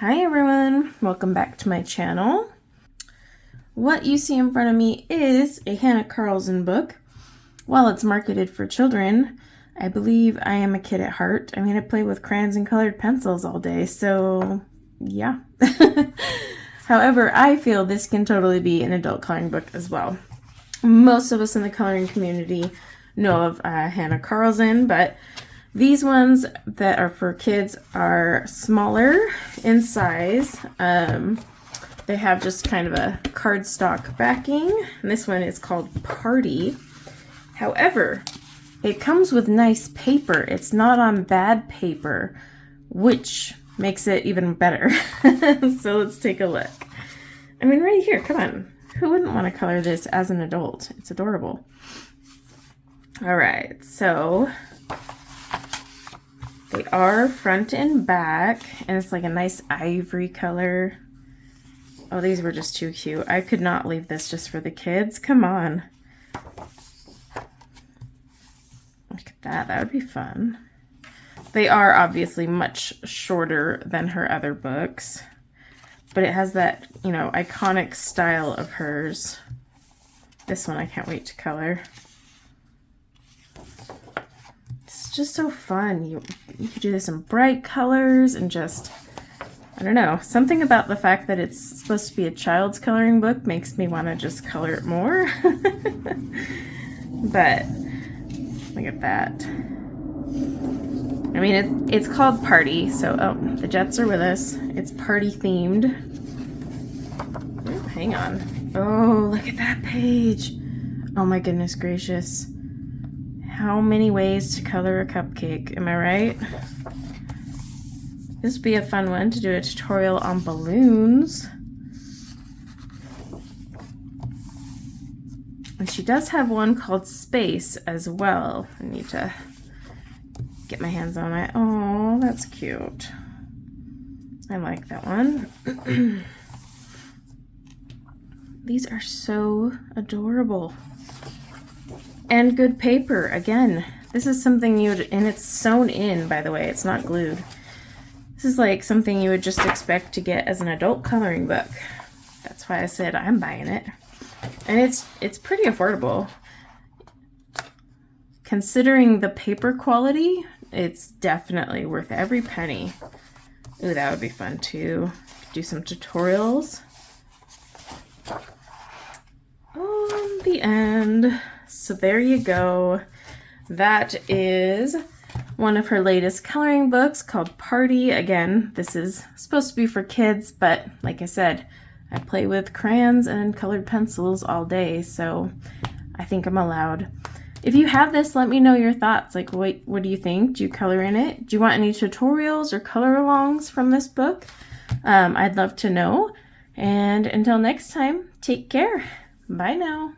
Hi everyone, welcome back to my channel. What you see in front of me is a Hanna Karlzon book. While it's marketed for children, I believe I am a kid at heart. I mean, I play with crayons and colored pencils all day, so yeah. However, I feel this can totally be an adult coloring book as well. Most of us in the coloring community know of Hanna Karlzon, but these ones that are for kids are smaller in size. They have just kind of a cardstock backing. And this one is called Party. However, it comes with nice paper. It's not on bad paper, which makes it even better. So let's take a look. I mean, right here, come on. Who wouldn't want to color this as an adult? It's adorable. All right, so they are front and back, and it's like a nice ivory color. Oh, these were just too cute. I could not leave this just for the kids. Come on. Look at that. That would be fun. They are obviously much shorter than her other books, but it has that, you know, iconic style of hers. This one I can't wait to color. It's just so fun. You could do this in bright colors and just, I don't know, something about the fact that it's supposed to be a child's coloring book makes me want to just color it more. But look at that. I mean, it's called Party, so oh, the Jets are with us. It's party themed. Ooh, hang on. Oh, look at that page. Oh my goodness gracious. How many ways to color a cupcake, am I right? This would be a fun one to do a tutorial on balloons. And she does have one called Space as well. I need to get my hands on it. Oh, that's cute. I like that one. These are so adorable. And good paper, again. This is something you would, and it's sewn in, by the way, it's not glued. This is like something you would just expect to get as an adult coloring book. That's why I said I'm buying it. And it's pretty affordable. Considering the paper quality, it's definitely worth every penny. Ooh, that would be fun too. Do some tutorials. Oh, the end. So there you go. That is one of her latest coloring books called Party. Again, this is supposed to be for kids, but like I said, I play with crayons and colored pencils all day, so I think I'm allowed. If you have this, let me know your thoughts. Like, what do you think? Do you color in it? Do you want any tutorials or color alongs from this book? I'd love to know. And until next time, take care. Bye now.